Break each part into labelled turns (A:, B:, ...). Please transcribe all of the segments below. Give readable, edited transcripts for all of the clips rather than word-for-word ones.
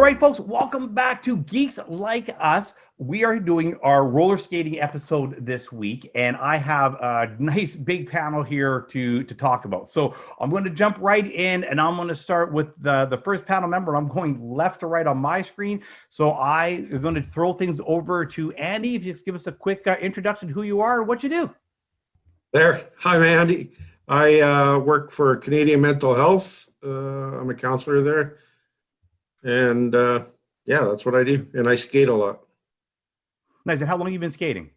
A: right, folks, welcome back to Geeks Like Us. We are doing our roller skating episode this week, and I have a nice big panel here to talk about. So I'm going to jump right in, and I'm going to start with the first panel member. I'm going left to right on my screen. So I am going to throw things over to Andy. If you just give us a quick introduction to who you are and what you do.
B: There. Hi, I'm Andy. I work for Canadian Mental Health. I'm a counselor there. And yeah, that's what I do. And I skate a lot.
A: Nice. And how long have you been skating?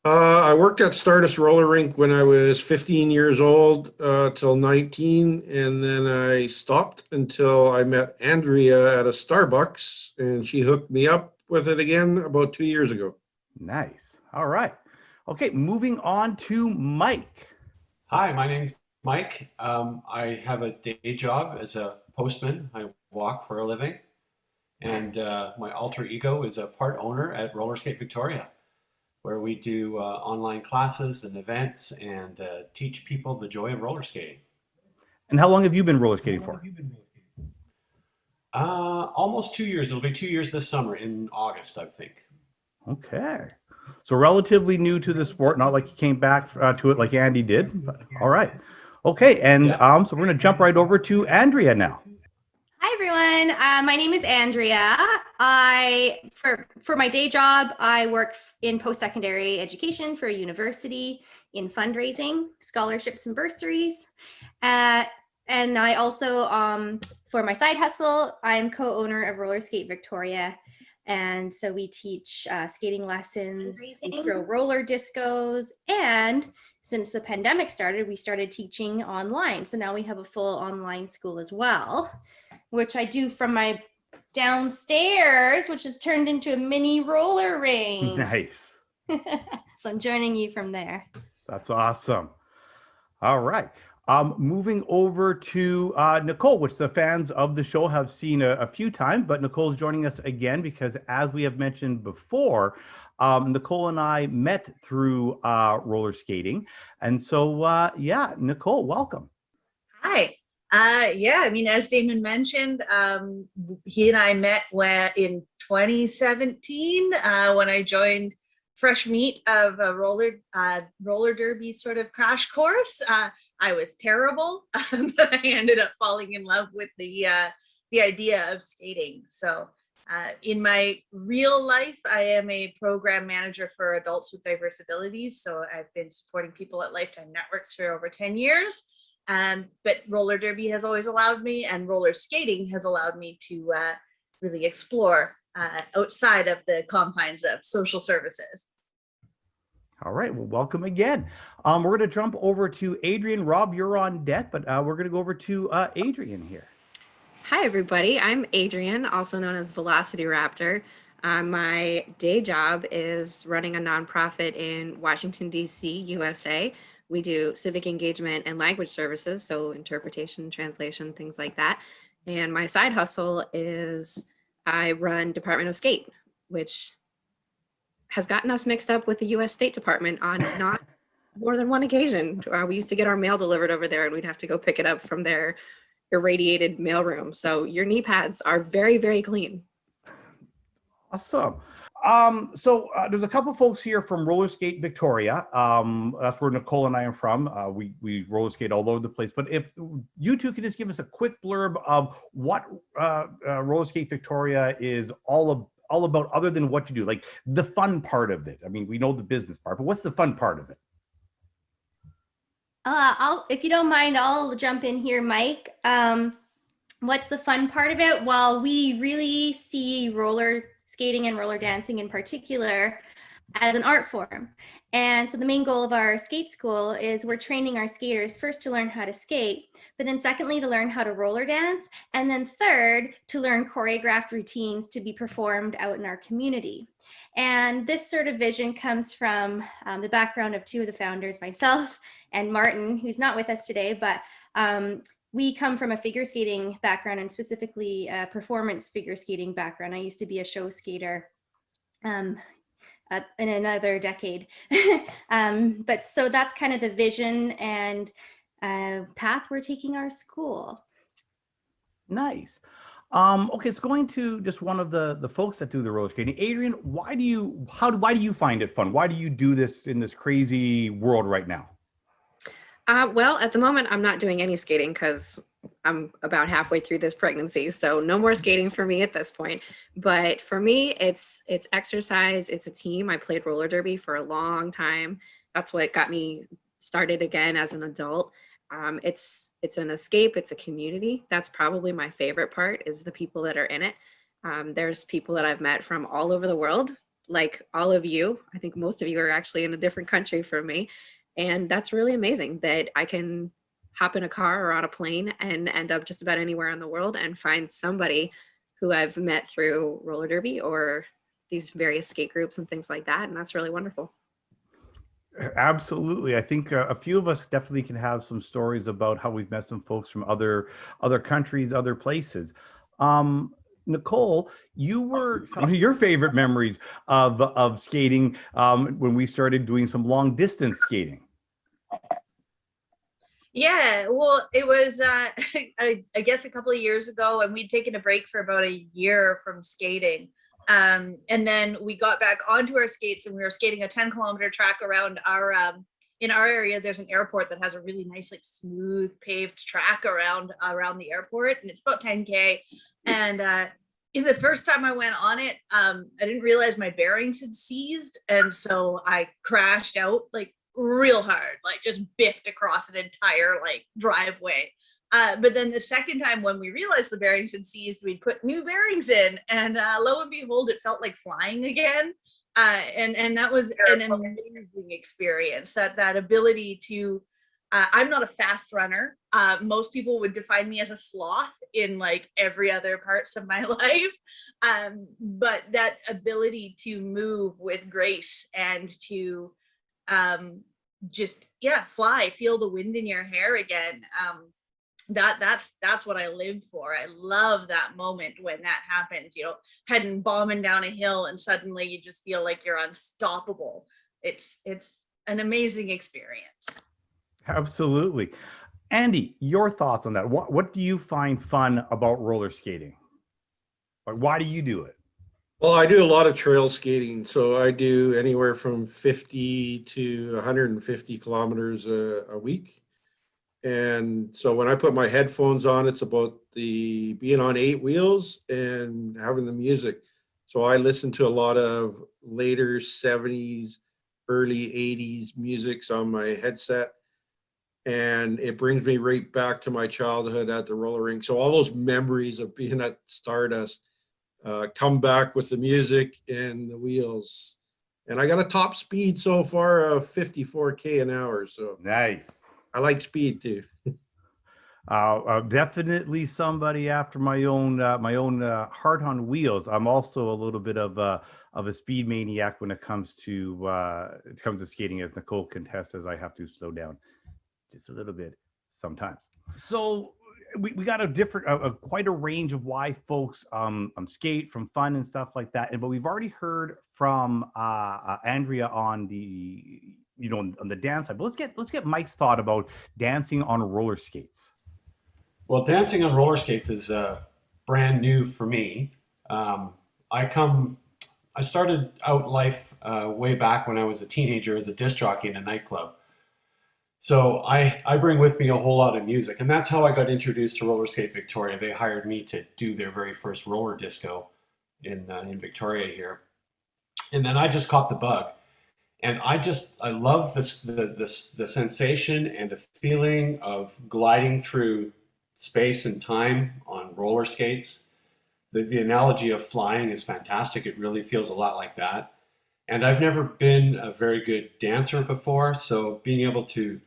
B: I worked at Stardust Roller Rink when I was 15 years old till 19. And then I stopped until I met Andrea at a Starbucks. And she hooked me up with it again about 2 years ago.
A: Nice. All right. Okay, moving on to Mike.
C: Hi, my name's Mike. I have a day job as a postman. I walk for a living. And my alter ego is a part owner at Roller Skate Victoria, where we do online classes and events and teach people the joy of roller skating.
A: And how long have you been roller skating for?
C: Almost 2 years. It'll be 2 years this summer in August, I think.
A: Okay. So relatively new to the sport, not like you came back to it like Andy did. But, all right. Okay. And so we're going to jump right over to Andrea now.
D: Hi, everyone. My name is Andrea. For my day job, I work in post-secondary education for a university in fundraising, scholarships and bursaries. And I also, for my side hustle, I'm co-owner of Roller Skate Victoria. And so we teach skating lessons, we throw roller discos, and since the pandemic started, we started teaching online. So now we have a full online school as well, which I do from my downstairs, which has turned into a mini roller rink.
A: Nice.
D: So I'm joining you from there.
A: That's awesome. All right. Moving over to Nicole, which the fans of the show have seen a few times, but Nicole's joining us again because, as we have mentioned before, Nicole and I met through roller skating. And so, yeah, Nicole, welcome.
E: Hi. Yeah, I mean, as Damon mentioned, he and I met in 2017 when I joined fresh meat of a roller derby sort of crash course. I was terrible, but I ended up falling in love with the idea of skating. So in my real life, I am a program manager for adults with diverse abilities. So I've been supporting people at Lifetime Networks for over 10 years. But roller derby has always allowed me, and roller skating has allowed me to really explore outside of the confines of social services.
A: All right. Well, welcome again. We're going to jump over to Adrian. Rob, you're on deck, but we're going to go over to Adrian here.
F: Hi, everybody. I'm Adrian, also known as Velocity Raptor. My day job is running a nonprofit in Washington, D.C., USA. We do civic engagement and language services, so interpretation, translation, things like that. And my side hustle is I run Department of Skate, which has gotten us mixed up with the U.S. State Department on not more than one occasion. We used to get our mail delivered over there, and we'd have to go pick it up from their irradiated mailroom. So your knee pads are very, very clean.
A: Awesome. So there's a couple folks here from Roller Skate Victoria. That's where Nicole and I am from. We roller skate all over the place. But if you two could just give us a quick blurb of what Roller Skate Victoria is all about, other than what you do, like the fun part of it. I mean, we know the business part, but what's the fun part of it?
D: If you don't mind, I'll jump in here, Mike. What's the fun part of it? Well, we really see roller skating and roller dancing in particular as an art form. And so the main goal of our skate school is we're training our skaters first to learn how to skate, but then secondly, to learn how to roller dance. And then third, to learn choreographed routines to be performed out in our community. And this sort of vision comes from the background of two of the founders, myself and Martin, who's not with us today, but we come from a figure skating background, and specifically a performance figure skating background. I used to be a show skater in another decade. But so that's kind of the vision and path we're taking our school.
A: Nice. Okay, it's going to just one of the folks that do the roller skating. Adrian, why do you find it fun? Why do you do this in this crazy world right now?
F: Well, at the moment, I'm not doing any skating because I'm about halfway through this pregnancy, so no more skating for me at this point. But for me, it's exercise. It's a team. I played roller derby for a long time. That's what got me started again as an adult. It's an escape. It's a community. That's probably my favorite part is the people that are in it. There's people that I've met from all over the world, like all of you. I think most of you are actually in a different country from me. And that's really amazing that I can hop in a car or on a plane and end up just about anywhere in the world and find somebody who I've met through roller derby or these various skate groups and things like that. And that's really wonderful.
A: Absolutely. I think a few of us definitely can have some stories about how we've met some folks from other countries, other places. Nicole, one of your favorite memories of skating when we started doing some long distance skating.
E: Yeah, well, it was, I guess, a couple of years ago, and we'd taken a break for about a year from skating. And then we got back onto our skates, and we were skating a 10-kilometer track around our, in our area, there's an airport that has a really nice, like, smooth paved track around the airport, and it's about 10K. And in the first time I went on it, I didn't realize my bearings had seized, and so I crashed out like real hard, like just biffed across an entire like driveway. But then the second time when we realized the bearings had seized, we'd put new bearings in, and lo and behold, it felt like flying again. And that was an amazing experience. That ability to, I'm not a fast runner. Most people would define me as a sloth in like every other parts of my life. But that ability to move with grace and to just fly, feel the wind in your hair again. That's what I live for. I love that moment when that happens, heading bombing down a hill and suddenly you just feel like you're unstoppable. It's an amazing experience.
A: Absolutely. Andy, your thoughts on that? What do you find fun about roller skating? Like, why do you do it?
B: Well, I do a lot of trail skating. So I do anywhere from 50 to 150 kilometers a week. And so when I put my headphones on, it's about the being on 8 wheels and having the music. So I listen to a lot of later 70s, early 80s musics on my headset. And it brings me right back to my childhood at the roller rink. So all those memories of being at Stardust come back with the music and the wheels. And I got a top speed so far of 54K an hour. So
A: Nice.
B: I like speed too.
A: Definitely somebody after my own heart on wheels. I'm also a little bit of a speed maniac when it comes to skating, as Nicole contests, as I have to slow down just a little bit sometimes. So we got quite a range of why folks skate, from fun and stuff like that. But we've already heard from Andrea on the on the dance side. But let's get Mike's thought about dancing on roller skates.
C: Well, dancing on roller skates is brand new for me. I started out life way back when I was a teenager as a disc jockey in a nightclub. So I bring with me a whole lot of music, and that's how I got introduced to Roller Skate Victoria. They hired me to do their very first roller disco in Victoria here, and then I just caught the bug, and I love the sensation and the feeling of gliding through space and time on roller skates. The analogy of flying is fantastic. It really feels a lot like that, and I've never been a very good dancer before, so being able to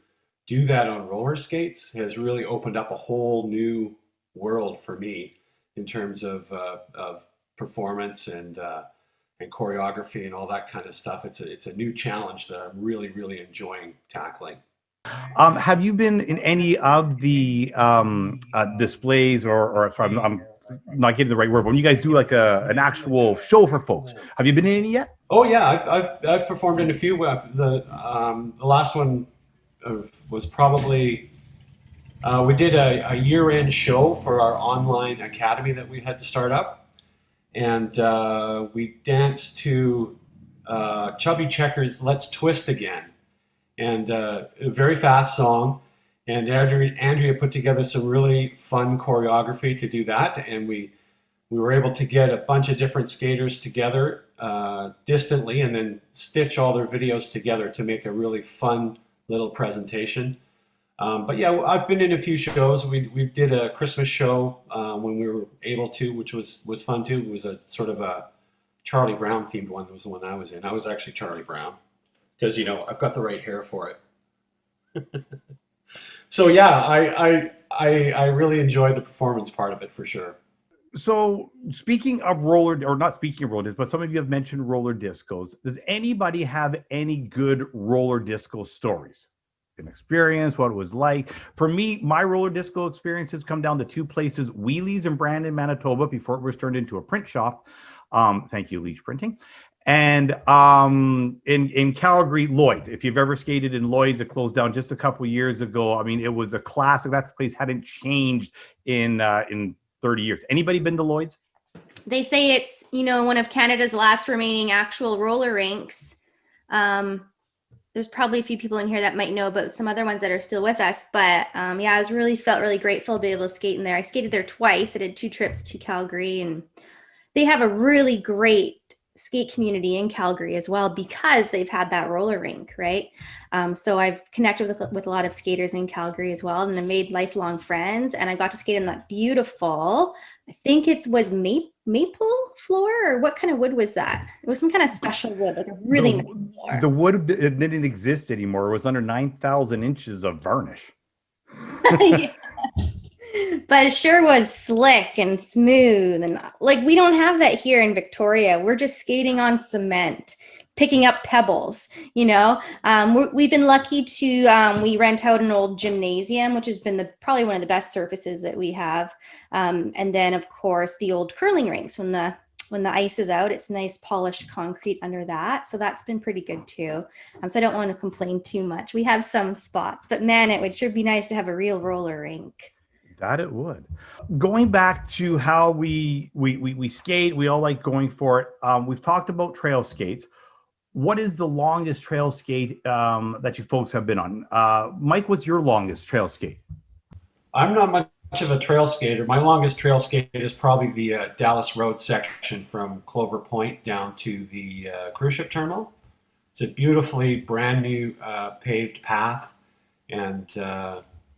C: do that on roller skates has really opened up a whole new world for me in terms of performance and choreography and all that kind of stuff. It's a new challenge that I'm really, really enjoying tackling.
A: Have you been in any of the displays or if I'm not getting the right word, but when you guys do like an actual show for folks, have you been in any yet?
C: Oh yeah, I've performed in a few. The last one was probably We did a year-end show for our online academy that we had to start up, and we danced to Chubby Checker's "Let's Twist Again," and a very fast song. And Andrea put together some really fun choreography to do that, and we were able to get a bunch of different skaters together distantly and then stitch all their videos together to make a really fun little presentation. But yeah, I've been in a few shows. We did a Christmas show when we were able to, which was fun too. It was a sort of a Charlie Brown themed one. It was the one I was in. I was actually Charlie Brown because, you know, I've got the right hair for it. So yeah, I really enjoyed the performance part of it for sure.
A: So speaking of not speaking of roller discs, but some of you have mentioned roller discos. Does anybody have any good roller disco stories? An experience, what it was like? For me, my roller disco experiences come down to two places: Wheelies in Brandon, Manitoba, before it was turned into a print shop. Thank you, Leach Printing. And in Calgary, Lloyd's. If you've ever skated in Lloyd's, it closed down just a couple years ago. I mean, it was a classic. That place hadn't changed in 30 years. Anybody been to Lloyd's?
D: They say it's, you know, one of Canada's last remaining actual roller rinks. There's probably a few people in here that might know about some other ones that are still with us, but yeah, felt really grateful to be able to skate in there. I skated there twice. I did 2 trips to Calgary, and they have a really great skate community in Calgary as well because they've had that roller rink, right? So I've connected with a lot of skaters in Calgary as well, and I made lifelong friends, and I got to skate in that beautiful, I think it was maple floor, or what kind of wood was that? It was some kind of special wood, like a really nice floor.
A: The wood, it didn't exist anymore. It was under 9,000 inches of varnish.
D: Yeah. But it sure was slick and smooth, and like we don't have that here in Victoria. We're just skating on cement, picking up pebbles, you know. We've been lucky to we rent out an old gymnasium, which has been probably one of the best surfaces that we have, and then of course the old curling rinks. When the ice is out, it's nice polished concrete under that, so that's been pretty good too. So I don't want to complain too much. We have some spots, but man, it would sure be nice to have a real roller rink.
A: That it would. Going back to how we skate, we all like going for it. We've talked about trail skates. What is the longest trail skate that you folks have been on? Mike, what's your longest trail skate?
C: I'm not much of a trail skater. My longest trail skate is probably the Dallas Road section from Clover Point down to the cruise ship terminal. It's a beautifully brand new paved path, and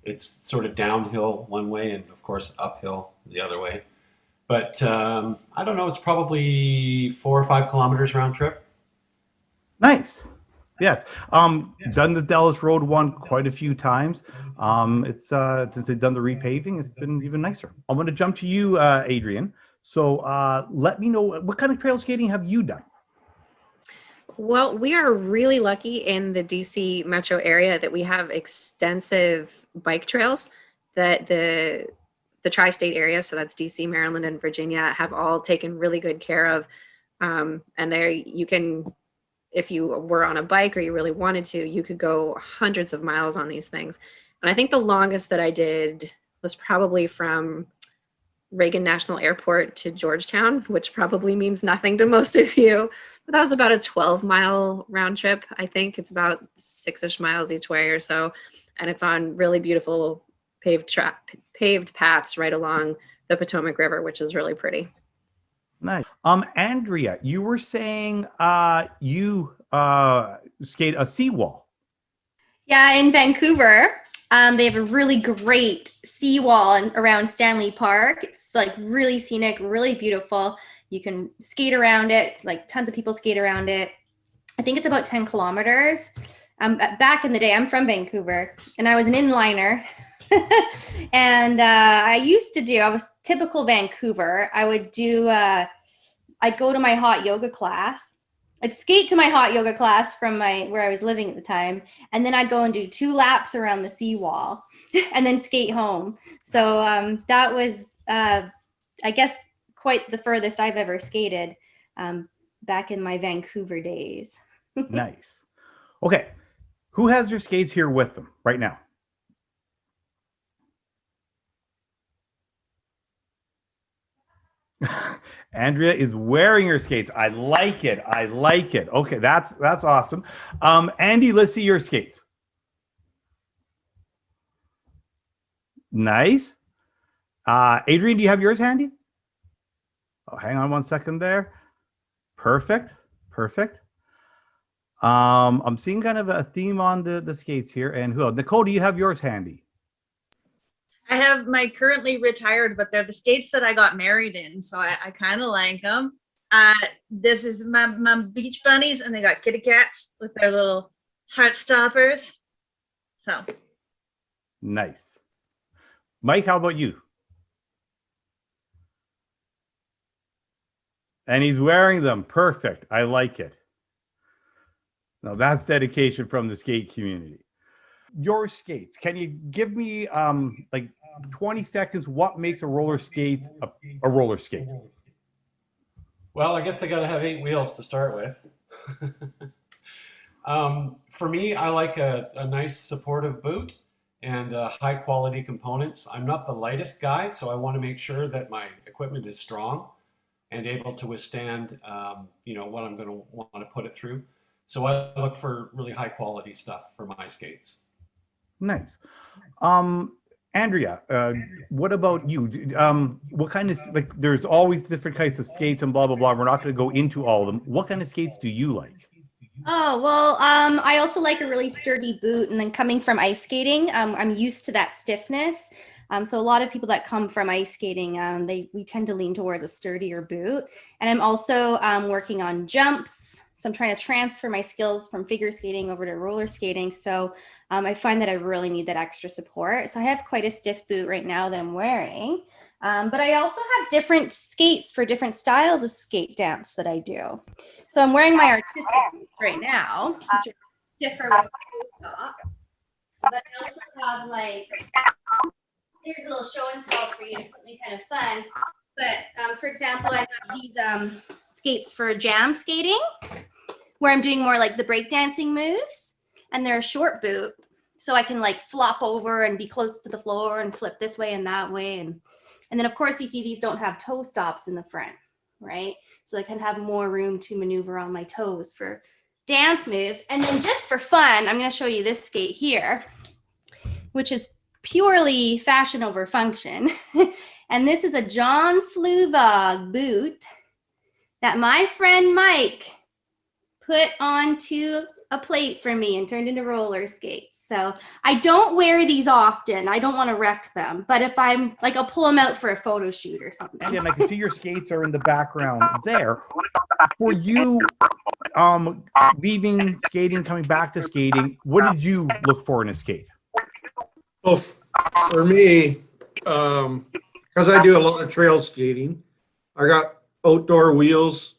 C: it's sort of downhill one way and, of course, uphill the other way. But I don't know, it's probably 4 or 5 kilometers round trip.
A: Nice. Yes. Done the Dallas Road one quite a few times. It's since they've done the repaving, it's been even nicer. I'm going to jump to you, Adrian. So let me know, what kind of trail skating have you done?
F: Well, we are really lucky in the DC metro area that we have extensive bike trails that the tri-state area, so that's DC, Maryland, and Virginia, have all taken really good care of. And there you can, if you were on a bike or you really wanted to, you could go hundreds of miles on these things. And I think the longest that I did was probably from Reagan National Airport to Georgetown, which probably means nothing to most of you, but that was about a 12-mile round trip. I think it's about 6-ish miles each way or so, and it's on really beautiful paved paths right along the Potomac River, which is really pretty.
A: Nice. Andrea, you were saying you skate a seawall.
D: Yeah, in Vancouver, they have a really great seawall around Stanley Park. It's like really scenic, really beautiful. You can skate around it, like tons of people skate around it. I think it's about 10 kilometers. Back in the day, I'm from Vancouver, and I was an inliner. And I was typical Vancouver. I would do, I'd go to my hot yoga class. I'd skate to my hot yoga class from where I was living at the time, and then I'd go and do 2 laps around the seawall and then skate home. So that was, I guess, quite the furthest I've ever skated back in my Vancouver days.
A: Nice. Okay. Who has their skates here with them right now? Andrea is wearing her skates. I like it. I like it. Okay, that's awesome. Andy, let's see your skates. Nice. Adrian, do you have yours handy? Oh, hang on one second there. Perfect. Perfect. I'm seeing kind of a theme on the skates here. And who else? Nicole, do you have yours handy?
E: I have my currently retired, but they're the skates that I got married in, so I kind of like them. This is my beach bunnies, and they got kitty cats with their little heart stoppers. So
A: Nice. Mike, how about you? And he's wearing them. Perfect. I like it. Now that's dedication from the skate community. Your skates, can you give me like 20 seconds what makes a roller skate a roller skate?
C: Well, I guess they got to have 8 wheels to start with. For me, I like a nice supportive boot and high quality components. I'm not the lightest guy, so I want to make sure that my equipment is strong and able to withstand, what I'm going to want to put it through. So I look for really high quality stuff for my skates.
A: Nice. Andrea, what about you? What kind of, like, there's always different kinds of skates and blah, blah, blah. We're not going to go into all of them. What kind of skates do you like?
D: Oh, well, I also like a really sturdy boot. And then coming from ice skating, I'm used to that stiffness. So a lot of people that come from ice skating, we tend to lean towards a sturdier boot. And I'm also working on jumps. So I'm trying to transfer my skills from figure skating over to roller skating. So I find that I really need that extra support. So I have quite a stiff boot right now that I'm wearing. But I also have different skates for different styles of skate dance that I do. So I'm wearing my artistic boots right now, which are stiffer with a top. But I also have like, here's a little show and tell for you, something kind of fun. But for example, I have these skates for jam skating, where I'm doing more like the breakdancing moves, and they're a short boot, so I can like flop over and be close to the floor and flip this way and that way. And then of course you see these don't have toe stops in the front, right? So I can have more room to maneuver on my toes for dance moves. And then just for fun, I'm going to show you this skate here, which is purely fashion over function. And this is a John Fluvog boot that my friend Mike put onto a plate for me and turned into roller skates. So I don't wear these often. I don't want to wreck them. But if I'm like, I'll pull them out for a photo shoot or something.
A: And I can see your skates are in the background there. For you, leaving skating, coming back to skating, what did you look for in a skate?
B: Well, for me, because I do a lot of trail skating, I got outdoor wheels.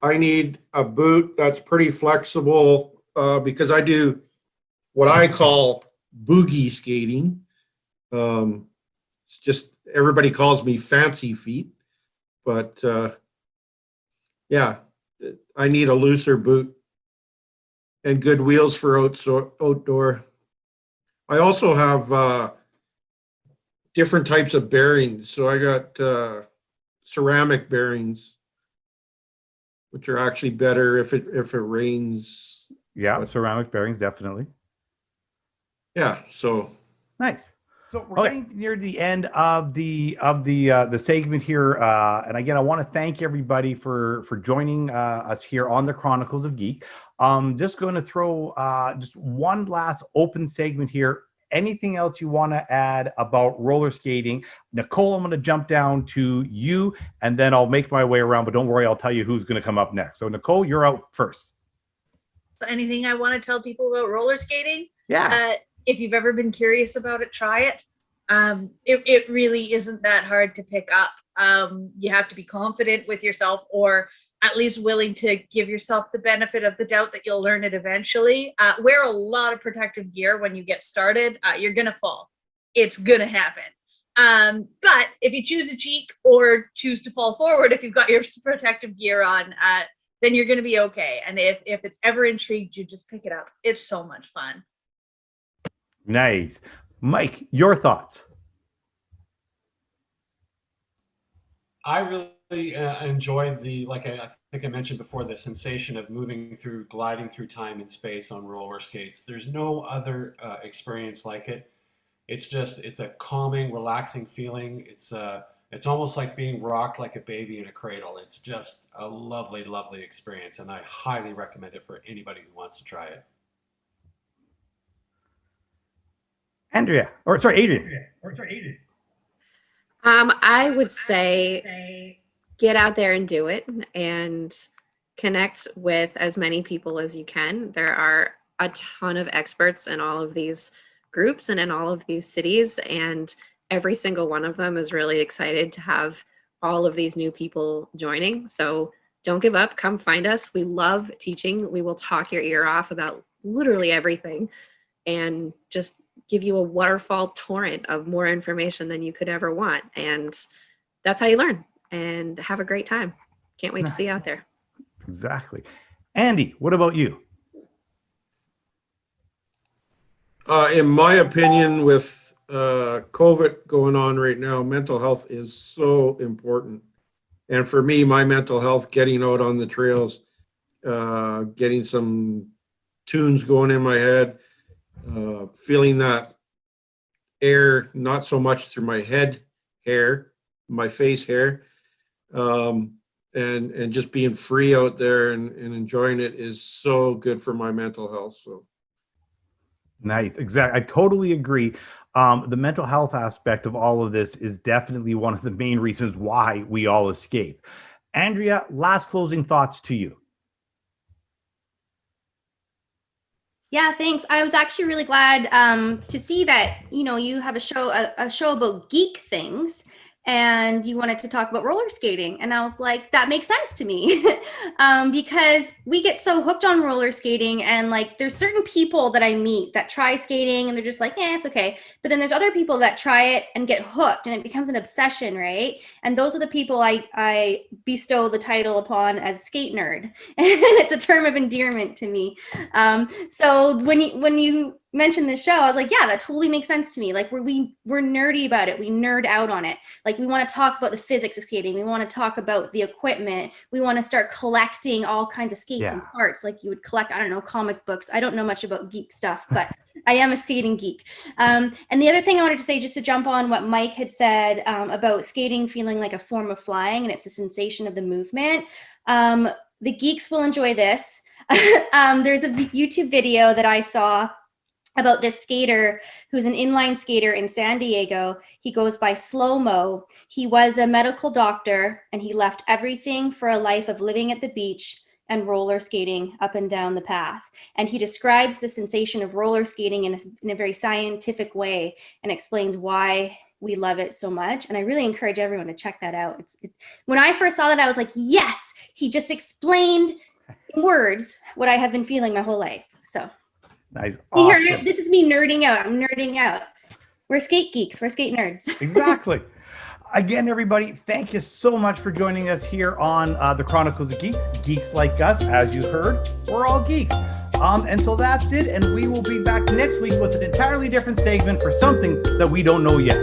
B: I need a boot that's pretty flexible because I do what I call boogie skating. It's just, everybody calls me fancy feet, but yeah, I need a looser boot and good wheels for outdoor. I also have different types of bearings. So I got ceramic bearings, which are actually better if it rains.
A: Yeah, ceramic bearings, definitely.
B: Yeah, so
A: Nice. So we're getting near the end of the segment here, and again, I want to thank everybody for joining us here on the Chronicles of Geek. Just going to throw just one last open segment here. Anything else you want to add about roller skating? Nicole, I'm going to jump down to you, and then I'll make my way around, but don't worry, I'll tell you who's going to come up next. So Nicole, you're out first.
E: anything I want to tell people about roller skating?
A: Yeah.
E: If you've ever been curious about it, try it. It really isn't that hard to pick up. You have to be confident with yourself, or at least willing to give yourself the benefit of the doubt that you'll learn it eventually. Wear a lot of protective gear when you get started. You're gonna fall. It's gonna happen. But if you choose a cheek or choose to fall forward, if you've got your protective gear on, then you're gonna be okay. And if it's ever intrigued you, just pick it up. It's so much fun.
A: Nice. Mike, your thoughts?
C: I really enjoy I think I mentioned before, the sensation of gliding through time and space on roller skates. There's no other experience like it. It's a calming, relaxing feeling. It's almost like being rocked like a baby in a cradle. It's just a lovely, lovely experience, and I highly recommend it for anybody who wants to try it.
A: Adrian.
F: I would say get out there and do it and connect with as many people as you can. There are a ton of experts in all of these groups and in all of these cities, and every single one of them is really excited to have all of these new people joining. So don't give up. Come find us. We love teaching. We will talk your ear off about literally everything and just give you a waterfall torrent of more information than you could ever want. And that's how you learn and have a great time. Can't wait to see you out there.
A: Exactly. Andy, what about you?
B: In my opinion, with COVID going on right now, mental health is so important. And for me, my mental health, getting out on the trails, getting some tunes going in my head, feeling that air, not so much through my head hair, my face hair, and just being free out there and enjoying it is so good for my mental health. So
A: Nice. Exactly. I totally agree. The mental health aspect of all of this is definitely one of the main reasons why we all escape. Andrea, last closing thoughts to you.
D: Yeah, thanks. I was actually really glad to see that, you have a show about geek things, and you wanted to talk about roller skating. And I was like, that makes sense to me because we get so hooked on roller skating, and like there's certain people that I meet that try skating and they're just like, it's okay. But then there's other people that try it and get hooked and it becomes an obsession, right? And those are the people I bestow the title upon as skate nerd. And it's a term of endearment to me. So when you mentioned this show, I was like, yeah, that totally makes sense to me. Like we're nerdy about it. We nerd out on it. Like we want to talk about the physics of skating. We want to talk about the equipment. We want to start collecting all kinds of skates and parts. Like you would collect, I don't know, comic books. I don't know much about geek stuff, but I am a skating geek. And the other thing I wanted to say, just to jump on what Mike had said about skating feeling like a form of flying, and it's a sensation of the movement. The geeks will enjoy this. There's a YouTube video that I saw about this skater who's an inline skater in San Diego. He goes by Slow Mo. He was a medical doctor, and he left everything for a life of living at the beach and roller skating up and down the path. And he describes the sensation of roller skating in a very scientific way and explains why we love it so much. And I really encourage everyone to check that out. When I first saw that, I was like, yes, he just explained in words what I have been feeling my whole life. So
A: nice. Awesome.
D: This is me nerding out. I'm nerding out. We're skate geeks. We're skate nerds.
A: Exactly. Again, everybody, thank you so much for joining us here on the Chronicles of Geeks. Geeks like us, as you heard, we're all geeks. And so that's it. And we will be back next week with an entirely different segment for something that we don't know yet.